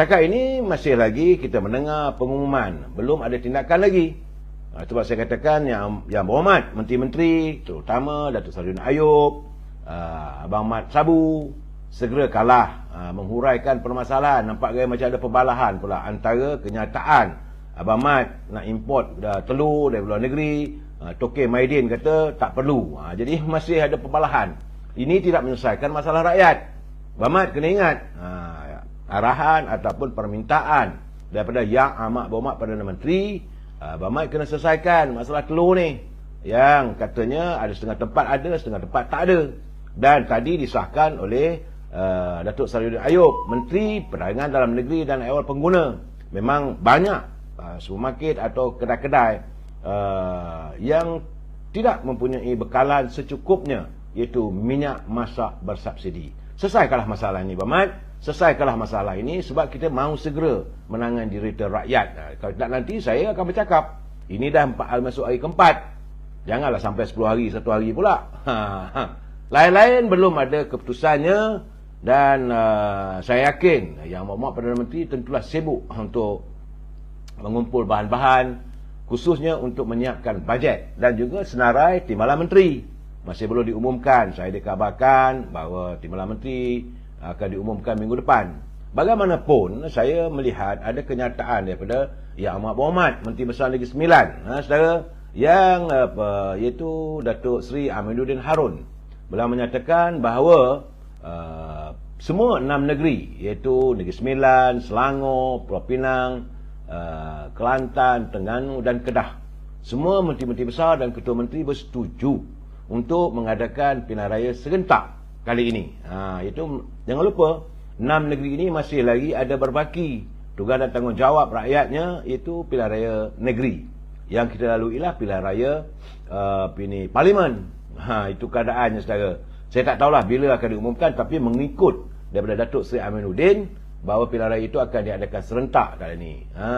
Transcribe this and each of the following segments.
Setakat ini masih lagi kita mendengar pengumuman, belum ada tindakan lagi. Sebab saya katakan yang berhormat menteri-menteri, terutama Datuk Seri Ayub, Abang Mat Sabu, segera kalah menghuraikan permasalahan. Nampak gaya macam ada perbalahan pula antara kenyataan Abang Mat nak import telur dari luar negeri, Tokeh Maidin kata tak perlu. Jadi masih ada perbalahan. Ini tidak menyelesaikan masalah rakyat. Abang Mat kena ingat, arahan ataupun permintaan daripada Yang Amat Berhormat Perdana Menteri, Abang Mat kena selesaikan masalah telur ni, yang katanya ada setengah tempat ada, setengah tempat tak ada. Dan tadi disahkan oleh Datuk Seri Ayub, Menteri Perdagangan Dalam Negeri dan Ehwal Pengguna. Memang banyak supermarket atau kedai-kedai yang tidak mempunyai bekalan secukupnya, iaitu minyak masak bersubsidi. Selesaikanlah masalah ini, Abang Mat. Selesaikanlah masalah ini sebab kita mahu segera menangani derita rakyat. Kalau tidak nanti saya akan bercakap, ini dah masuk hari keempat. Janganlah sampai 10 hari, 1 hari pula. Lain-lain belum ada keputusannya. Dan saya yakin Yang Berhormat Perdana Menteri tentulah sibuk untuk mengumpul bahan-bahan, khususnya untuk menyiapkan bajet dan juga senarai Timbalan Menteri. Masih belum diumumkan. Saya dikabarkan bahawa Timbalan Menteri akan diumumkan minggu depan. Bagaimanapun, saya melihat ada kenyataan daripada Yang Amat Berhormat Menteri Besar Negeri Sembilan, saudara, yang iaitu Datuk Seri Amiruddin Harun, beliau menyatakan bahawa semua 6 negeri, iaitu Negeri Sembilan, Selangor, Pulau Pinang, Kelantan, Terengganu dan Kedah, semua menteri-menteri besar dan ketua menteri bersetuju untuk mengadakan pilihan raya serentak kali ini. Itu jangan lupa, 6 negeri ini masih lagi ada berbaki tugas dan tanggungjawab rakyatnya, iaitu pilihan raya negeri. Yang kita lalui ialah pilihan raya parlimen. Itu keadaannya, saudara. Saya tak tahulah bila akan diumumkan, tapi mengikut daripada Datuk Seri Amiruddin bahawa pilihan raya itu akan diadakan serentak kali ini,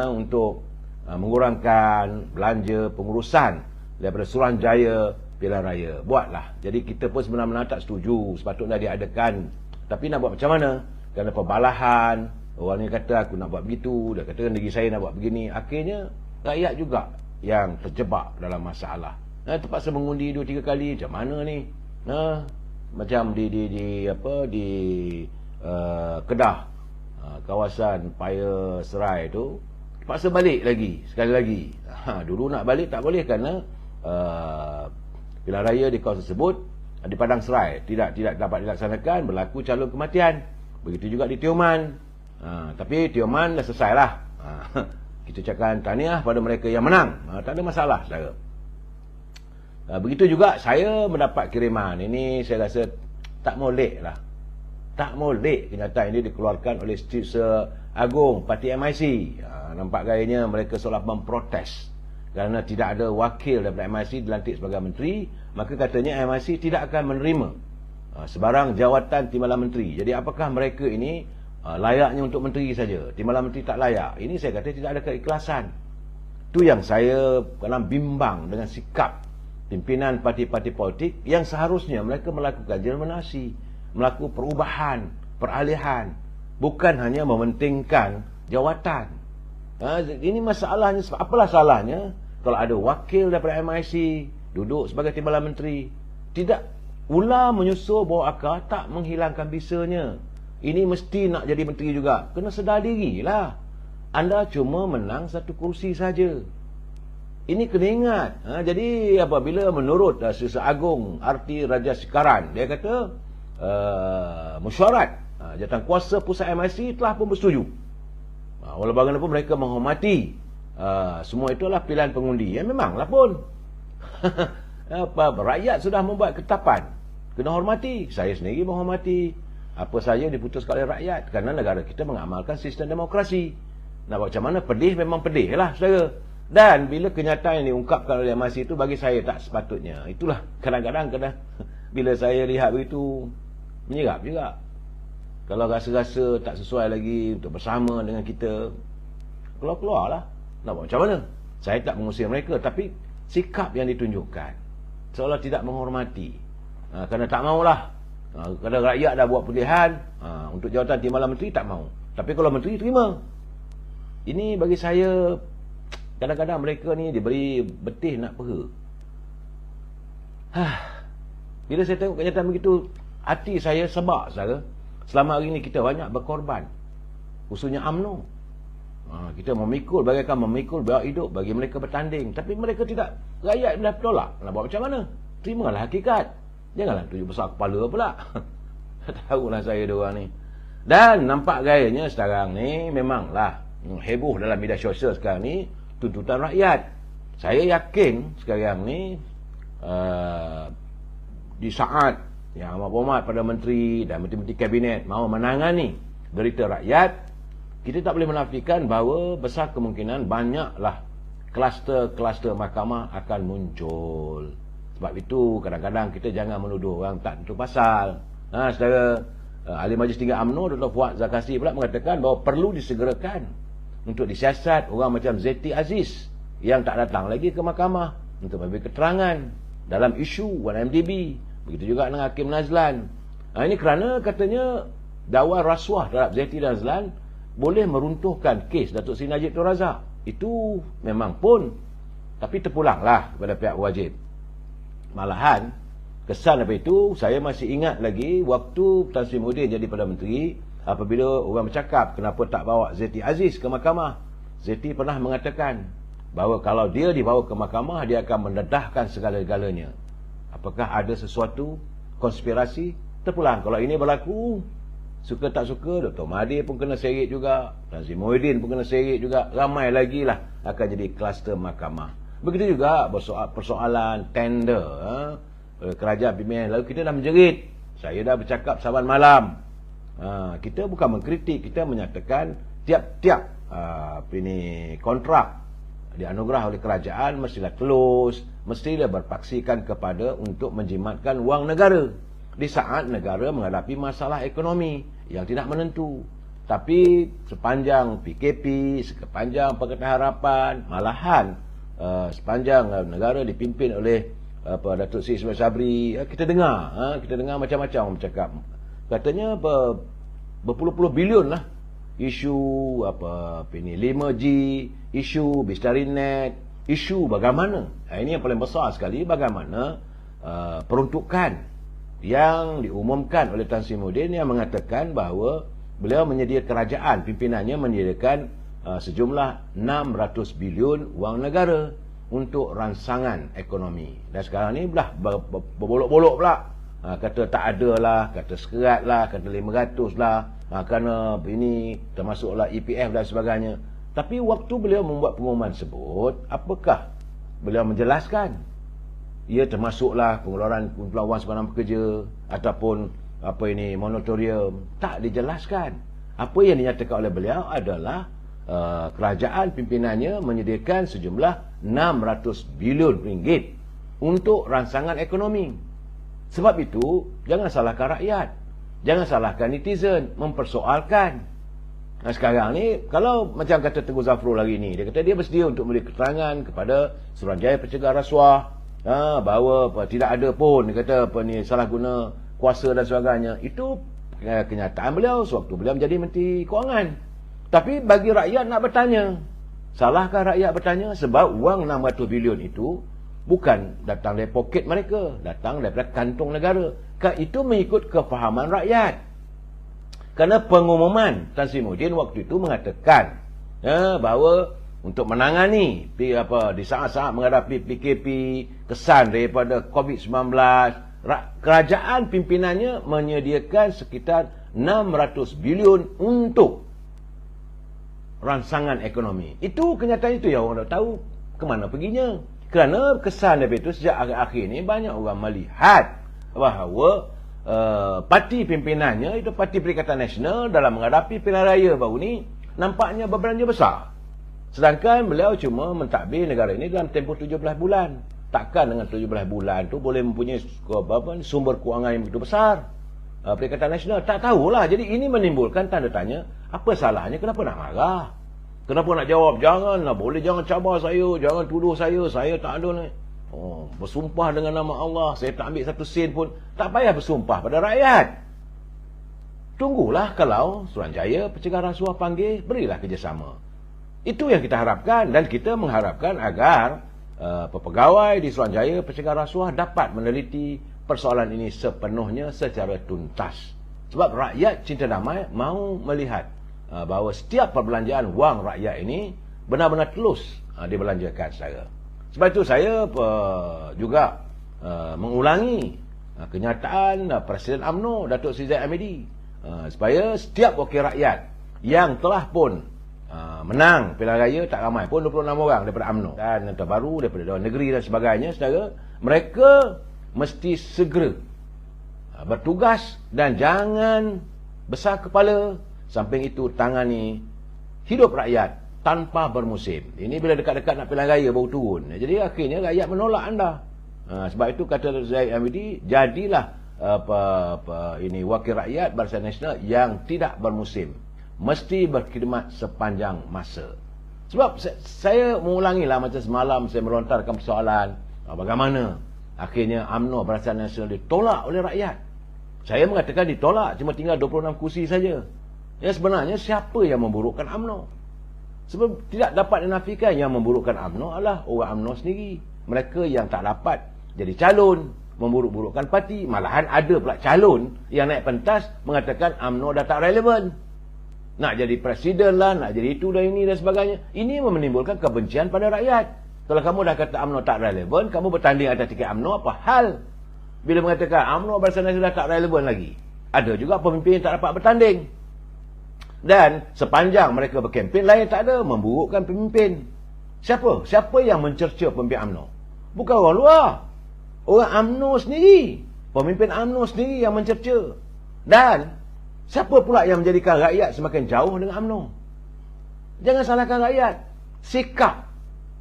untuk mengurangkan belanja pengurusan daripada Suruhanjaya pilihan raya. Buatlah. Jadi kita pun sebenarnya tak setuju, sepatutnya diadakan. Tapi nak buat macam mana? Kerana perbalahan, orang ni kata aku nak buat begitu, dia kata negeri saya nak buat begini. Akhirnya rakyat juga yang terjebak dalam masalah. Terpaksa mengundi 2-3 kali. Macam mana ni? Macam di Kedah, kawasan Paya Serai tu, terpaksa balik lagi sekali lagi. Dulu nak balik tak boleh kerana pilihan raya di kawasan tersebut di Padang Serai tidak dapat dilaksanakan, berlaku calon kematian. Begitu juga di Tioman. Tapi Tioman dah selesai lah. Kita ucapkan tahniah pada mereka yang menang. Tak ada masalah, saudara. Begitu juga saya mendapat kiriman. Ini saya rasa tak molek lah. Tak molek kenyataan ini dikeluarkan oleh Setiausaha Agung Parti MIC. Nampak gayanya mereka seolah memprotes kerana tidak ada wakil daripada MIC dilantik sebagai menteri. Maka katanya MIC tidak akan menerima sebarang jawatan Timbalan Menteri. Jadi apakah mereka ini layaknya untuk menteri saja? Timbalan Menteri tak layak. Ini saya kata tidak ada keikhlasan. Itu yang saya kadang bimbang dengan sikap pimpinan parti-parti politik yang seharusnya mereka melakukan germinasi, melakukan perubahan, peralihan, bukan hanya mementingkan jawatan. Ini masalahnya. Apalah salahnya kalau ada wakil daripada MIC duduk sebagai Timbalan Menteri, tidak ular menyusul bawah akar, tak menghilangkan bisanya. Ini mesti nak jadi menteri juga. Kena sedar dirilah. Anda cuma menang 1 kursi saja. Ini kena ingat. Jadi apabila menurut Setiausaha Agung Arti Raja Sekaran, dia kata mesyuarat jawatan kuasa pusat MIC telah pun bersetuju. Walau bagaimanapun mereka menghormati semua itulah pilihan pengundi. Ya memanglah pun. Rakyat sudah membuat ketetapan. Kena hormati. Saya sendiri menghormati apa saja diputuskan oleh rakyat, kerana negara kita mengamalkan sistem demokrasi. Nak buat macam mana? Pedih memang pedih lah, saudara. Dan bila kenyataan yang diungkapkan oleh MIC itu bagi saya tak sepatutnya. Itulah kadang-kadang bila saya lihat begitu, menyerap juga. Kalau rasa-rasa tak sesuai lagi untuk bersama dengan kita, keluar-keluarlah. Nak buat macam mana? Saya tak mengusir mereka, tapi sikap yang ditunjukkan seolah tidak menghormati. Kerana tak maulah. Kadang rakyat dah buat pilihan untuk jawatan Timbalan Menteri, tak mau. Tapi kalau menteri terima. Ini bagi saya, kadang-kadang mereka ni diberi betih nak peha. Bila saya tengok kenyataan begitu, hati saya sebab saudara. Selama hari ni kita banyak berkorban, khususnya UMNO. Kita memikul, bagaikan memikul biaya hidup bagi mereka bertanding. Tapi mereka tidak. Rakyat dah tolak. Nak buat macam mana? Terimalah hakikat. Janganlah tunjuk besar kepala pula. Tahulah saya diorang ni. Dan nampak gayanya sekarang ni memanglah heboh dalam media sosial sekarang ni tuntutan rakyat. Saya yakin sekarang ni di saat yang amat berhormat pada menteri dan menteri-menteri kabinet mahu menangani derita rakyat, kita tak boleh menafikan bahawa besar kemungkinan banyaklah kluster-kluster mahkamah akan muncul. Sebab itu kadang-kadang kita jangan menuduh orang tak tentu pasal. Saudara Ahli Majlis Tinggi UMNO Dr. Fuad Zakasi pula mengatakan bahawa perlu disegerakan untuk disiasat orang macam Zeti Aziz yang tak datang lagi ke mahkamah untuk memberi keterangan dalam isu 1MDB. Begitu juga dengan Hakim Nazlan. Ini kerana katanya dakwa rasuah terhadap Zeti dan Nazlan boleh meruntuhkan kes Datuk Seri Najib Tun Razak. Itu memang pun, tapi terpulanglah kepada pihak wajib. Malahan kesan apa itu, saya masih ingat lagi waktu Tan Sri Muhyiddin jadi Perdana Menteri, apabila orang bercakap kenapa tak bawa Zeti Aziz ke mahkamah, Zeti pernah mengatakan bahawa kalau dia dibawa ke mahkamah, dia akan mendedahkan segala-galanya. Apakah ada sesuatu konspirasi? Terpulang. Kalau ini berlaku, suka tak suka, Dr. Mahathir pun kena seret juga, Tan Sri Muhyiddin pun kena seret juga, ramai lagi lah akan jadi kluster mahkamah. Begitu juga persoalan tender kerajaan pimpinan. Lalu kita dah menjerit, saya dah bercakap saban malam, kita bukan mengkritik, kita menyatakan tiap-tiap kontrak dianugerah oleh kerajaan mestilah close, mestilah berpaksikan kepada untuk menjimatkan wang negara di saat negara menghadapi masalah ekonomi yang tidak menentu. Tapi sepanjang PKP, sepanjang Pakatan Harapan, malahan sepanjang negara dipimpin oleh Datuk Seri Ismail Sabri, kita dengar macam-macam orang bercakap. Katanya berpuluh-puluh bilion lah isu 5G, isu Bistarinet, isu bagaimana, ini yang paling besar sekali, bagaimana peruntukan yang diumumkan oleh Tan Sri Muhyiddin yang mengatakan bahawa beliau menyediakan, kerajaan pimpinannya menyediakan sejumlah 600 bilion wang negara untuk ransangan ekonomi. Dan sekarang ni belah berbolok-bolok pula. Kata tak ada lah, kata sekerat lah, kata 500 lah, kerana ini termasuklah EPF dan sebagainya. Tapi waktu beliau membuat pengumuman tersebut, apakah beliau menjelaskan? Ia termasuklah pengeluaran wang simpanan pekerja ataupun moratorium. Tak dijelaskan. Apa yang dinyatakan oleh beliau adalah kerajaan pimpinannya menyediakan sejumlah 600 bilion ringgit untuk ransangan ekonomi. Sebab itu jangan salahkan rakyat, jangan salahkan netizen mempersoalkan. Sekarang ni kalau macam kata Tengku Zafrul hari ni, dia kata dia bersedia untuk memberi keterangan kepada Suruhanjaya Pencegah Rasuah, bahawa tidak ada pun, dia kata salah guna kuasa dan sebagainya. Itu kenyataan beliau sewaktu beliau menjadi Menteri Kewangan. Tapi bagi rakyat nak bertanya, salahkah rakyat bertanya? Sebab wang 600 bilion itu bukan datang dari poket mereka, datang daripada kantong negara. Itu mengikut kefahaman rakyat. Kerana pengumuman Tan Sri Muhyiddin waktu itu mengatakan bahawa untuk menangani di saat-saat menghadapi PKP, kesan daripada COVID-19, kerajaan pimpinannya menyediakan sekitar 600 bilion untuk ransangan ekonomi. Itu kenyataan itu yang orang tak tahu ke mana perginya. Kerana kesan daripada itu sejak akhir-akhir ini banyak orang melihat bahawa parti pimpinannya itu Parti Perikatan Nasional dalam menghadapi pilihan raya baru ni nampaknya berbelanja besar. Sedangkan beliau cuma mentadbir negara ini dalam tempoh 17 bulan. Takkan dengan 17 bulan tu boleh mempunyai sumber kewangan yang begitu besar. Perikatan Nasional tak tahulah. Jadi ini menimbulkan tanda tanya, apa salahnya, kenapa nak marah, kenapa nak jawab, janganlah, boleh jangan cabar saya, jangan tuduh saya tak ada ni. Bersumpah dengan nama Allah, saya tak ambil satu sen pun. Tak payah bersumpah pada rakyat. tunggulah kalau Suruhanjaya Pencegah Rasuah panggil, berilah kerjasama. Itu yang kita harapkan, dan kita mengharapkan agar pegawai di Suruhanjaya Pencegah Rasuah dapat meneliti persoalan ini sepenuhnya secara tuntas. Sebab rakyat cinta damai mahu melihat bahawa setiap perbelanjaan wang rakyat ini benar-benar tulus dibelanjakan saudara. Sebab itu saya juga mengulangi kenyataan Presiden UMNO Datuk Seri Zahid Hamidi, supaya setiap wakil rakyat yang telah pun menang pilihan raya, tak ramai pun 26 orang daripada UMNO dan yang terbaru daripada Dewan Negeri dan sebagainya saudara, mereka mesti segera bertugas dan jangan besar kepala. Samping itu tangani hidup rakyat tanpa bermusim. Ini bila dekat-dekat nak pilihan raya baru turun. Jadi akhirnya rakyat menolak anda. Sebab itu kata Zahid Hamidi, jadilah ini wakil rakyat Barisan Nasional yang tidak bermusim, mesti berkhidmat sepanjang masa. Sebab saya mengulangilah, macam semalam saya melontarkan persoalan bagaimana akhirnya UMNO Barisan Nasional ditolak oleh rakyat. Saya mengatakan ditolak, cuma tinggal 26 kursi saja. Ya, sebenarnya siapa yang memburukkan UMNO? Sebab tidak dapat dinafikan yang memburukkan UMNO adalah orang UMNO sendiri. Mereka yang tak dapat jadi calon, memburuk-burukkan parti. Malahan ada pula calon yang naik pentas mengatakan UMNO dah tak relevan. Nak jadi presiden lah, nak jadi itu dan ini dan sebagainya. Ini menimbulkan kebencian pada rakyat. Kalau kamu dah kata UMNO tak relevan, kamu bertanding atas tiket UMNO, apa hal? Bila mengatakan UMNO Barisan Nasional dah tak relevan lagi. Ada juga pemimpin yang tak dapat bertanding. Dan sepanjang mereka berkempen, lain tak ada, memburukkan pemimpin. Siapa? Siapa yang mencerca pemimpin UMNO? Bukan orang luar. Orang UMNO sendiri. Pemimpin UMNO sendiri yang mencerca. Dan siapa pula yang menjadikan rakyat semakin jauh dengan UMNO? Jangan salahkan rakyat. Sikap.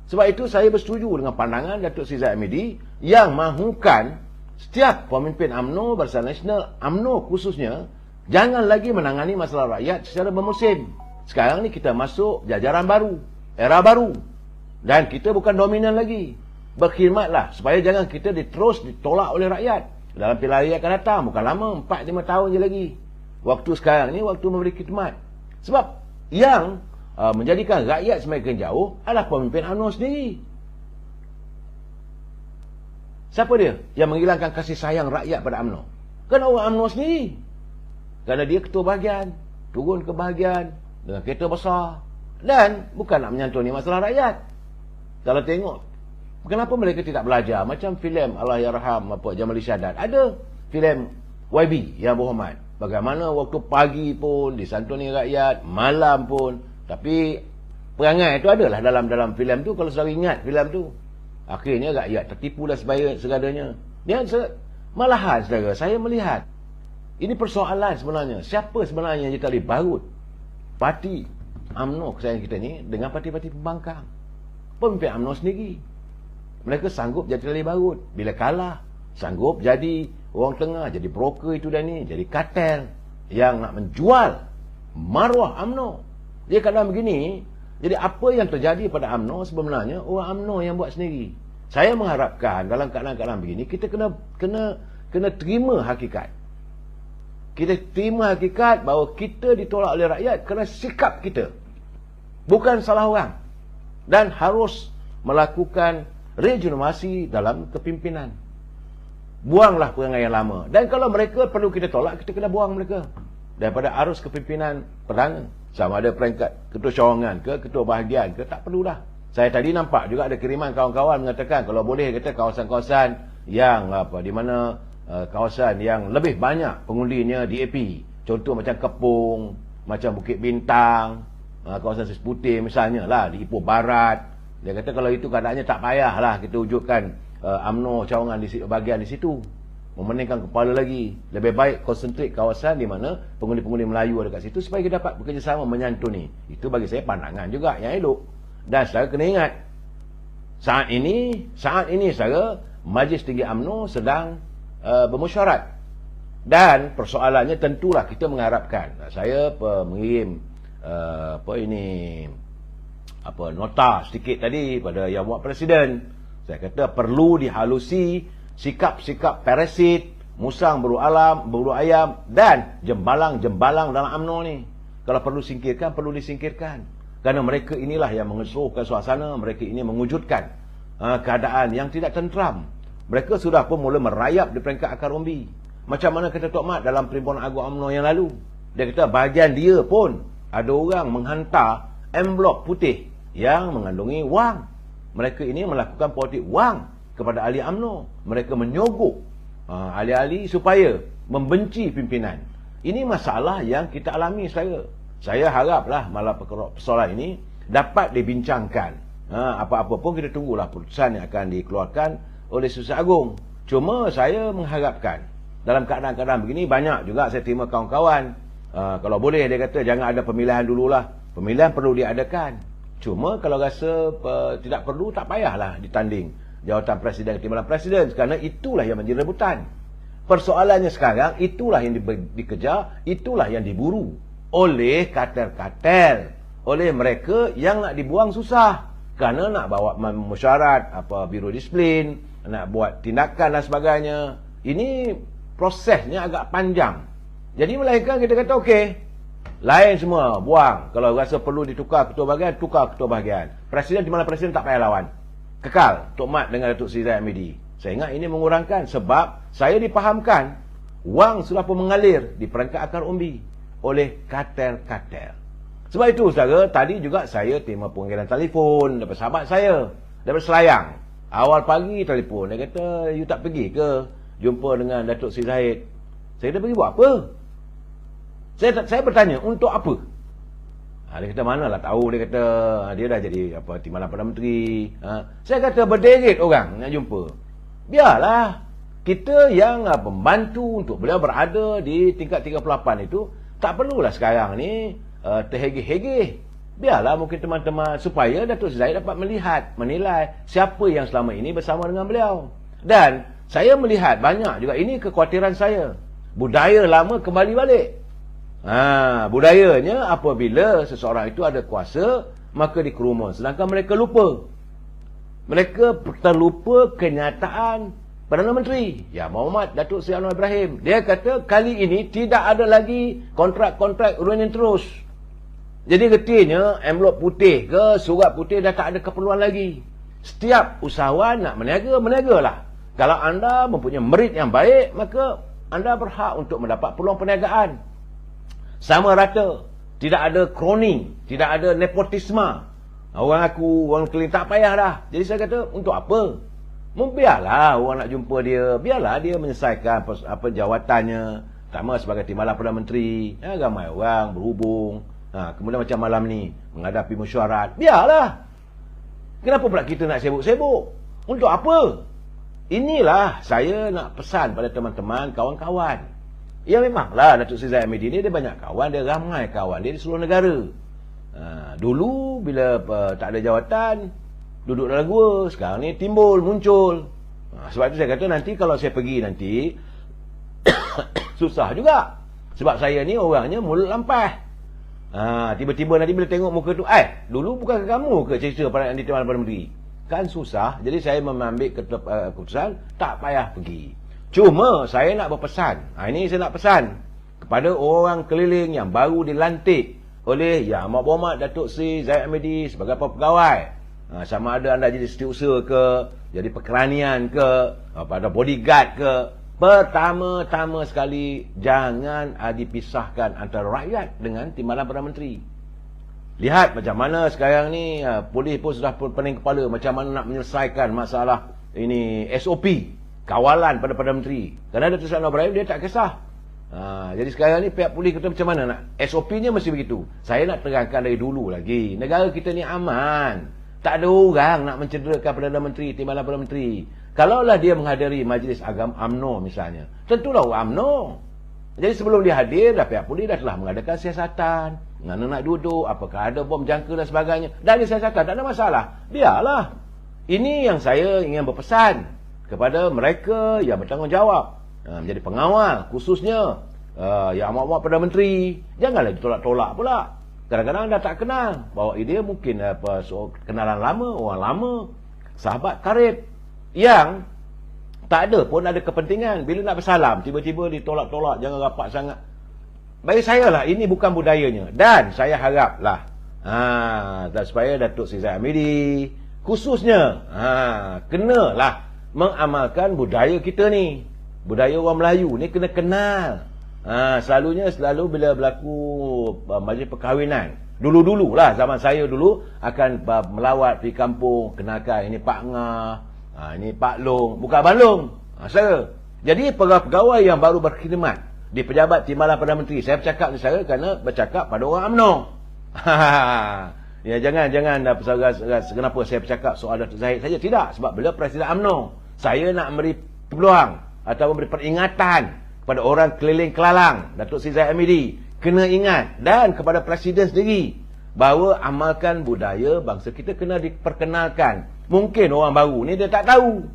Sebab itu saya bersetuju dengan pandangan Datuk Seri Zahid Hamidi yang mahukan setiap pemimpin UMNO, Barisan Nasional, UMNO khususnya, jangan lagi menangani masalah rakyat secara bermusim. Sekarang ni kita masuk jajaran baru, era baru. Dan kita bukan dominan lagi. Berkhidmatlah supaya jangan kita terus ditolak oleh rakyat. Dalam pilihan raya akan datang, bukan lama, 4-5 tahun je lagi. Waktu sekarang ni waktu memberi khidmat. Sebab yang menjadikan rakyat semakin jauh adalah pemimpin UMNO sendiri. Siapa dia yang menghilangkan kasih sayang rakyat pada UMNO? Kan orang UMNO sendiri. Kerana dia ketua bahagian, turun ke bahagian dengan kereta besar, dan bukan nak menyantuni masalah rakyat. Kalau tengok, kenapa mereka tidak belajar? Macam filem Allahyarham Jamal Irsyadat, ada filem YB yang berhormat, bagaimana waktu pagi pun disantuni rakyat, malam pun. Tapi perangai itu adalah dalam filem tu. Kalau saudara ingat filem tu, akhirnya rakyat tertipu dan segadanya. Malahan saudara, saya melihat ini persoalan sebenarnya. Siapa sebenarnya yang tali barut parti UMNO kesayangan kita ni dengan parti-parti pembangkang? Pemimpin UMNO sendiri. Mereka sanggup jadi tali barut. Bila kalah, sanggup jadi orang tengah, jadi broker itu dan ni, jadi kartel yang nak menjual maruah UMNO. Dia kadang begini. Jadi apa yang terjadi pada UMNO sebenarnya orang UMNO yang buat sendiri. Saya mengharapkan dalam keadaan-keadaan begini kita kena terima hakikat. Kita terima hakikat bahawa kita ditolak oleh rakyat kerana sikap kita, bukan salah orang. Dan harus melakukan regenerasi dalam kepimpinan. Buanglah perangai yang lama. Dan kalau mereka perlu kita tolak, kita kena buang mereka daripada arus kepimpinan perdana. Sama ada peringkat ketua cawangan ke, ketua bahagian ke, tak perlulah. Saya tadi nampak juga ada kiriman kawan-kawan mengatakan kalau boleh kata kawasan-kawasan yang di mana kawasan yang lebih banyak pengundinya DAP. Contoh macam Kepung, macam Bukit Bintang, kawasan Sis Putih misalnya lah, di Ipoh Barat. Dia kata kalau itu keadaannya tak payahlah kita wujudkan UMNO cawangan di bahagian di situ. Memeningkan kepala lagi. Lebih baik konsentrik kawasan di mana pengundi-pengundi Melayu ada kat situ supaya kita dapat bekerjasama menyantuni. Itu bagi saya pandangan juga yang elok. Dan saudara kena ingat, saat ini saudara, Majlis Tinggi UMNO sedang bermusyawarat. Dan persoalannya tentulah kita mengharapkan, saya mengirim nota sedikit tadi pada Yang Muat Presiden. Saya kata perlu dihalusi sikap-sikap parasit musang berburu ayam, dan jembalang-jembalang dalam UMNO ni. Kalau perlu singkirkan, perlu disingkirkan. Kerana mereka inilah yang mengesuhkan suasana, mereka ini mewujudkan keadaan yang tidak tenteram. Mereka sudah pun mula merayap di peringkat akar umbi. Macam mana kata Tok Mat dalam Perhimpunan Agung UMNO yang lalu. Dia kata bahagian dia pun ada orang menghantar envelop putih yang mengandungi wang. Mereka ini melakukan politik wang kepada ahli UMNO. Mereka menyogok ahli-ahli supaya membenci pimpinan. Ini masalah yang kita alami saya. Saya haraplah malah persoalan ini dapat dibincangkan. Apa-apa pun kita tunggulah putusan yang akan dikeluarkan oleh Setiausaha Agung. Cuma saya mengharapkan dalam keadaan-keadaan begini, banyak juga saya terima kawan-kawan, kalau boleh dia kata jangan ada pemilihan dululah. Pemilihan perlu diadakan. Cuma kalau rasa tidak perlu, tak payahlah ditanding jawatan presiden ke timbalan presiden, kerana itulah yang menjadi rebutan. Persoalannya sekarang, itulah yang dikejar, itulah yang diburu oleh kartel-kartel, oleh mereka yang nak dibuang susah, kerana nak bawa mesyuarat biro disiplin, nak buat tindakan dan sebagainya. Ini prosesnya agak panjang. Jadi melainkan kita kata okey, lain semua buang. Kalau rasa perlu ditukar ketua bahagian, tukar ketua bahagian. Presiden timbalan presiden tak payah lawan. Kekal Tok Mat dengan Datuk Seri Zahid Hamidi. Saya ingat ini mengurangkan, sebab saya dipahamkan wang sudah pun mengalir di perangkat akar umbi oleh kartel-kartel. Sebab itu saudara, tadi juga saya terima panggilan telefon daripada sahabat saya daripada Selayang. Awal pagi telefon, dia kata, you tak pergi ke jumpa dengan Datuk Seri Zahid? Saya kata, pergi buat apa? Saya bertanya, untuk apa? Dia kata, manalah tahu. Dia kata, dia dah jadi timbalan Perdana Menteri. Saya kata, berderit orang nak jumpa. Biarlah. Kita yang membantu untuk beliau berada di tingkat 38 itu, tak perlulah sekarang ni terhegeh-hegeh. Biarlah mungkin teman-teman, supaya Datuk Seri Zahid dapat melihat, menilai siapa yang selama ini bersama dengan beliau. Dan saya melihat banyak juga, ini kekhawatiran saya, budaya lama kembali balik. Budayanya apabila seseorang itu ada kuasa, maka dikerumun. Sedangkan mereka lupa. Mereka terlupa kenyataan Perdana Menteri Muhammad Datuk Seri Anwar Ibrahim. Dia kata kali ini tidak ada lagi kontrak-kontrak uranium terus. Jadi retinya envelop putih ke surat putih dah tak ada keperluan lagi. Setiap usahawan nak meniagalah. Kalau anda mempunyai merit yang baik, maka anda berhak untuk mendapat peluang perniagaan. Sama rata. Tidak ada crony, tidak ada nepotisme. Orang keliling tak payah dah. Jadi saya kata, untuk apa? Biarlah orang nak jumpa dia, biarlah dia menyelesaikan jawatannya. Pertama sebagai timbalan Perdana Menteri, ramai orang berhubung. Kemudian macam malam ni menghadapi mesyuarat, biarlah. Kenapa pula kita nak sibuk-sibuk? Untuk apa? Inilah saya nak pesan pada teman-teman, kawan-kawan. Ya memanglah Datuk Seri Zahid Hamidi ni dia banyak kawan, dia ramai kawan dia di seluruh negara. Dulu bila tak ada jawatan, duduk dalam gua. Sekarang ni muncul. Sebab itu saya kata nanti kalau saya pergi nanti susah juga. Sebab saya ni orangnya mulut lampah. Tiba-tiba nanti bila tengok muka tu, dulu bukan kamu ke cerita pada timbalan Perdana Menteri? Kan susah. Jadi saya mengambil keputusan tak payah pergi. Cuma saya nak berpesan, ini saya nak pesan kepada orang keliling yang baru dilantik oleh Yang Amat Berhormat Datuk Seri Zahid Hamidi sebagai pegawai. Sama ada anda jadi setiausaha ke, jadi pekeranian ke, pada bodyguard ke, pertama-tama sekali jangan dipisahkan antara rakyat dengan timbalan Perdana Menteri. Lihat macam mana sekarang ni polis pun sudah pening kepala macam mana nak menyelesaikan masalah ini SOP kawalan pada Perdana Menteri. Kerana Datuk Seri Anwar Ibrahim dia tak kisah. Jadi sekarang ni pihak polis kata macam mana nak SOP-nya mesti begitu. Saya nak terangkan dari dulu lagi, negara kita ni aman. Tak ada orang nak mencederakan Perdana Menteri, timbalan Perdana Menteri. Kalaulah dia menghadiri majlis agama UMNO misalnya, tentulah UMNO. Jadi sebelum dia hadir, pihak polis dah telah mengadakan siasatan, mana nak duduk, apakah ada bom jangka dan sebagainya. Dah ada siasatan, tak ada masalah. Biarlah. Ini yang saya ingin berpesan kepada mereka yang bertanggungjawab, menjadi pengawal khususnya Yang Amat Berhormat Perdana Menteri. Janganlah ditolak-tolak pula. Kadang-kadang anda tak kenal, bahawa dia mungkin kenalan lama, orang lama, sahabat karib yang Tak ada pun ada kepentingan. Bila nak bersalam, tiba-tiba ditolak-tolak, jangan rapat sangat. Bagi saya lah, ini bukan budayanya. Dan saya haraplah, dan supaya Datuk Seri Zahid Hamidi, khususnya, kenalah mengamalkan budaya kita ni. Budaya orang Melayu ni kena kenal. Selalu bila berlaku majlis perkahwinan, dulu-dululah, zaman saya dulu, akan melawat pergi kampung, kenalkan, ini Pak Ngah, ini Pak Long, bukan Abang Long, saya. Jadi pegawai yang baru berkhidmat di Pejabat Timbalan Perdana Menteri, saya bercakap ni saya kerana bercakap pada orang UMNO. Ya, jangan kenapa saya bercakap soal Datuk Zahid saja. Tidak, sebab beliau Presiden UMNO. Saya nak beri peluang atau memberi peringatan kepada orang keliling Kelalang, Datuk Seri Zahid Hamidi, kena ingat, dan kepada Presiden sendiri, bahawa amalkan budaya bangsa kita kena diperkenalkan. Mungkin orang baru ni dia tak tahu.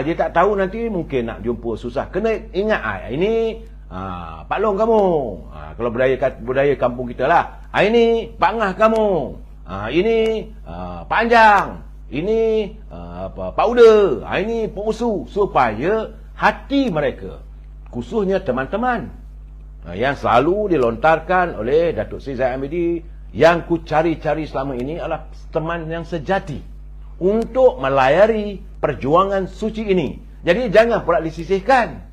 Dia tak tahu, nanti mungkin nak jumpa susah. Kena ingat, ini Pak Long kamu. Kalau budaya kampung kita lah. Ini Pak Ngah kamu. Ini Pak Anjang. Ini Pak Uda. Ini Pak Usu. Supaya hati mereka, khususnya teman-teman yang selalu dilontarkan oleh Datuk Seri Zahid Hamidi, yang ku cari-cari selama ini adalah teman yang sejati untuk melayari perjuangan suci ini. Jadi jangan pula disisihkan.